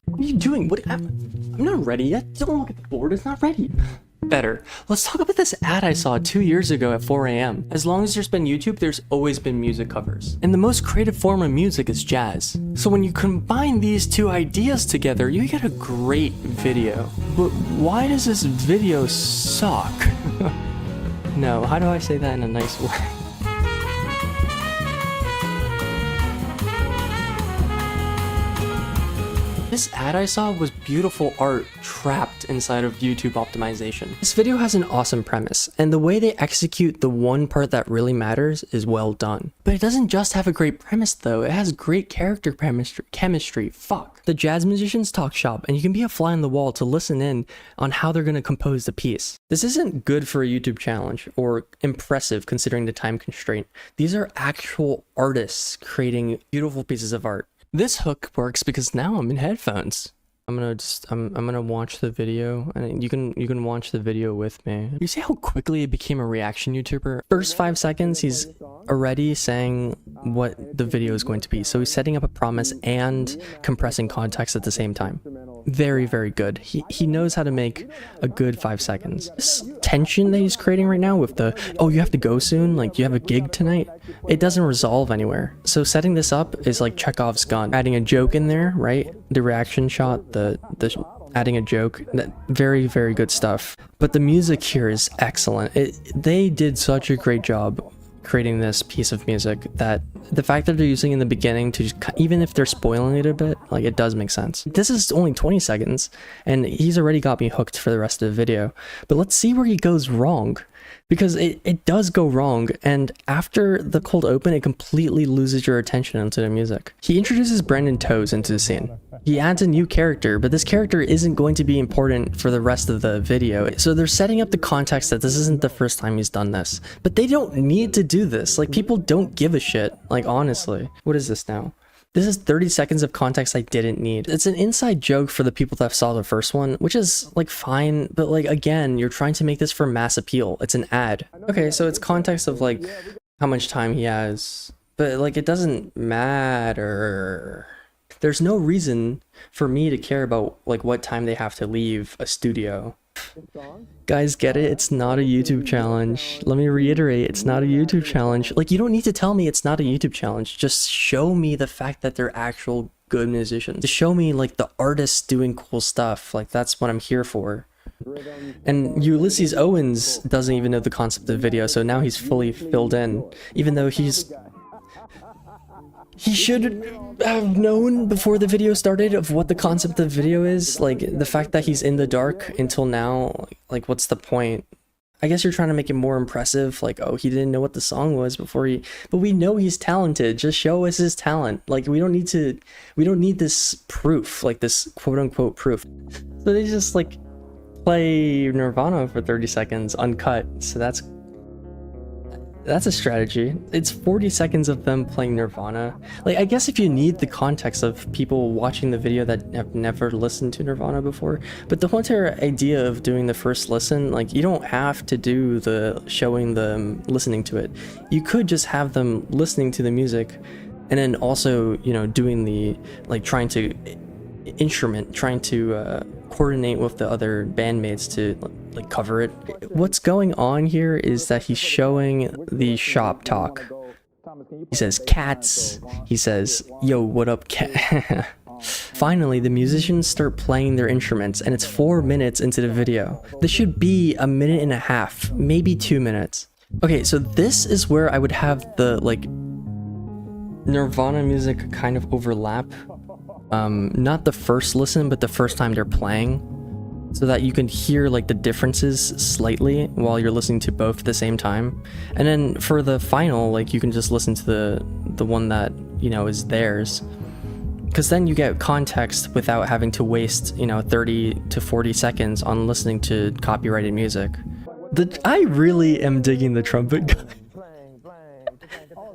What are you doing? I'm not ready yet. Don't look at the board. It's not ready. Better. Let's talk about this ad I saw 2 years ago at 4 a.m. As long as there's been YouTube, there's always been music covers. And the most creative form of music is jazz. So when you combine these two ideas together, you get a great video. But why does this video suck? No, how do I say that in a nice way? This ad I saw was beautiful art trapped inside of YouTube optimization. This video has an awesome premise, and the way they execute the one part that really matters is well done. But it doesn't just have a great premise though, it has great character chemistry. Fuck. The jazz musicians talk shop, and you can be a fly on the wall to listen in on how they're gonna compose the piece. This isn't good for a YouTube challenge, or impressive considering the time constraint. These are actual artists creating beautiful pieces of art. This hook works because now I'm in headphones. I'm gonna watch the video, and you can watch the video with me. You see how quickly it became a reaction YouTuber? First 5 seconds, he's already saying what the video is going to be. So he's setting up a promise and compressing context at the same time. Very, very good. He knows how to make a good 5 seconds. This tension that he's creating right now with the, oh, you have to go soon, like you have a gig tonight, it doesn't resolve anywhere. So setting this up is like Chekhov's gun. Adding a joke in there, right? The reaction shot, the adding a joke, very, very good stuff. But the music here is excellent. They did such a great job creating this piece of music that the fact that they're using in the beginning to just, even if they're spoiling it a bit, like it does make sense. This is only 20 seconds and he's already got me hooked for the rest of the video. But let's see where he goes wrong, because it does go wrong, and after the cold open it completely loses your attention into the music. He introduces Brandon Toes into the scene. He adds a new character, but this character isn't going to be important for the rest of the video. So they're setting up the context that this isn't the first time he's done this. But they don't need to do this. Like, people don't give a shit. Like, honestly. What is this now? This is 30 seconds of context I didn't need. It's an inside joke for the people that saw the first one, which is like fine, but like again, you're trying to make this for mass appeal. It's an ad. Okay, so it's context of like how much time he has, but like it doesn't matter. There's no reason for me to care about like what time they have to leave a studio. Guys, get it? It's not a YouTube challenge. Let me reiterate, it's not a YouTube challenge. Like, you don't need to tell me it's not a YouTube challenge. Just show me the fact that they're actual good musicians. To show me like the artists doing cool stuff. Like, that's what I'm here for. And Ulysses Owens doesn't even know the concept of the video, so now he's fully filled in, even though he should have known before the video started of what the concept of the video is. Like, the fact that he's in the dark until now, like what's the point? I guess you're trying to make it more impressive, like, oh, he didn't know what the song was before but we know he's talented. Just show us his talent. Like, we don't need this proof, like this quote unquote proof. So they just like play Nirvana for 30 seconds uncut. So that's a strategy. It's 40 seconds of them playing Nirvana. Like, I guess if you need the context of people watching the video that have never listened to Nirvana before, but the whole entire idea of doing the first listen, like, you don't have to do the showing them listening to it. You could just have them listening to the music and then also, you know, doing the, like, trying to coordinate with the other bandmates to like cover it. What's going on here is that he's showing the shop talk. He says cats. He says, yo, what up, cat? Finally, the musicians start playing their instruments, and it's 4 minutes into the video. This should be a minute and a half, maybe 2 minutes. Okay, so this is where I would have the like Nirvana music kind of overlap. Not the first listen, but the first time they're playing, so that you can hear like the differences slightly while you're listening to both at the same time. And then for the final, like, you can just listen to the one that, you know, is theirs, because then you get context without having to waste, you know, 30 to 40 seconds on listening to copyrighted music. I really am digging the trumpet guy.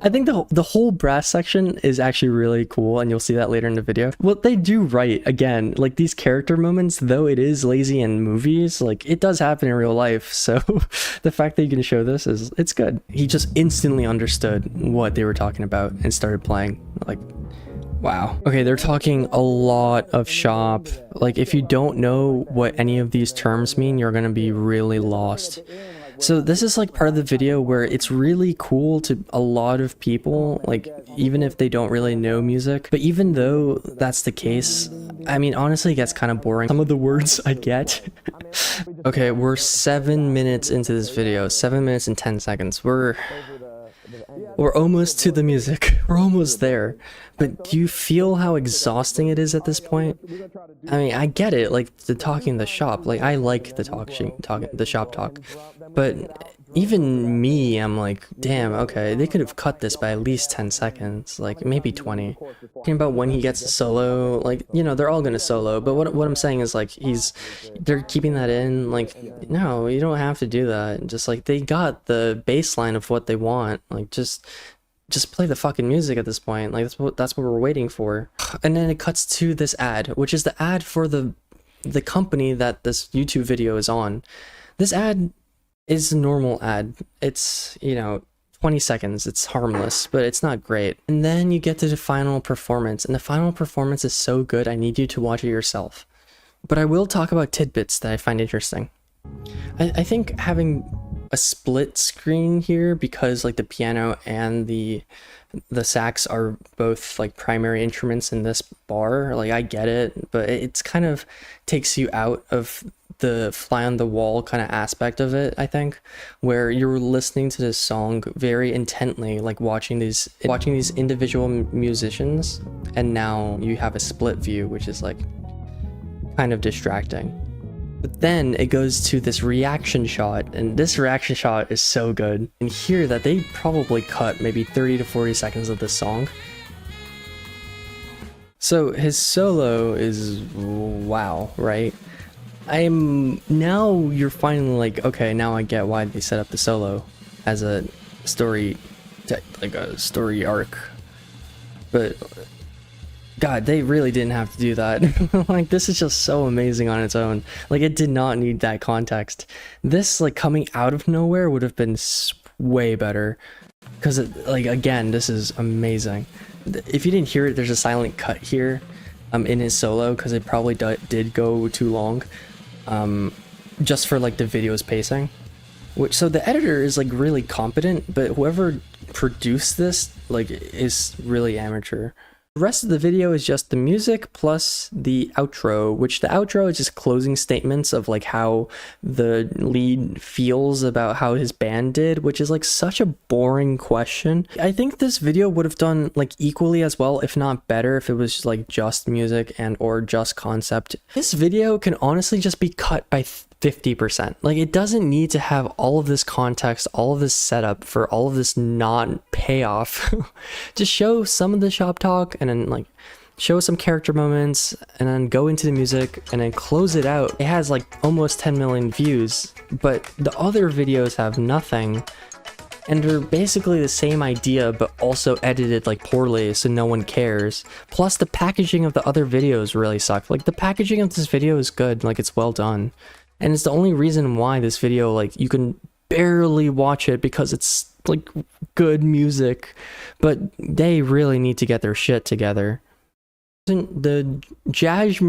I think the whole brass section is actually really cool, and you'll see that later in the video. What they do right, again, like these character moments, though it is lazy in movies, like it does happen in real life, so the fact that you can show this it's good. He just instantly understood what they were talking about and started playing. Like, Wow. Okay, they're talking a lot of shop. Like, if you don't know what any of these terms mean, you're gonna be really lost. So this is like part of the video where it's really cool to a lot of people, like even if they don't really know music. But even though that's the case, I mean, honestly, it gets kind of boring. Some of the words I get. Okay, we're 7 minutes into this video, 7 minutes and 10 seconds. We're almost to the music. We're almost there. But do you feel how exhausting it is at this point? I mean, I get it, like the talking the shop. Like I like the the shop talk. But even me, I'm like, damn, okay, they could have cut this by at least 10 seconds, like maybe 20. Talking about when he gets a solo, like, you know, they're all gonna solo, but what I'm saying is like they're keeping that in, like, no, you don't have to do that. Just like they got the baseline of what they want, like just play the fucking music at this point. Like that's what we're waiting for. And then it cuts to this ad, which is the ad for the company that this YouTube video is on. This ad is a normal ad. It's, you know, 20 seconds. It's harmless, but it's not great. And then you get to the final performance, and the final performance is so good, I need you to watch it yourself. But I will talk about tidbits that I find interesting. I think having a split screen here, because like the piano and the sax are both like primary instruments in this bar, like I get it, but it's kind of takes you out of the fly on the wall kind of aspect of it, I think, where you're listening to this song very intently, like watching these individual musicians, and now you have a split view, which is like kind of distracting. But then it goes to this reaction shot, and this reaction shot is so good. And hear that they probably cut maybe 30 to 40 seconds of this song. So his solo is wow, right? Now you're finally like, okay, now I get why they set up the solo as a story, like a story arc. But God, they really didn't have to do that. Like, this is just so amazing on its own. Like, it did not need that context. This, like, coming out of nowhere would have been way better. Because, like, again, this is amazing. If you didn't hear it, there's a silent cut here in his solo, because it probably did go too long. Just for, like, the video's pacing. So the editor is, like, really competent, but whoever produced this, like, is really amateur. The rest of the video is just the music plus the outro, which the outro is just closing statements of like how the lead feels about how his band did, which is like such a boring question. I think this video would have done like equally as well, if not better, if it was like just music and or just concept. This video can honestly just be cut by 50%. Like, it doesn't need to have all of this context, all of this setup for all of this non-payoff. Just show some of the shop talk and then like show some character moments and then go into the music and then close it out. It has like almost 10 million views, but the other videos have nothing. And they're basically the same idea, but also edited like poorly, so no one cares. Plus the packaging of the other videos really suck. Like, the packaging of this video is good, like it's well done. And it's the only reason why this video, like, you can barely watch it, because it's like good music, but they really need to get their shit together. The jazz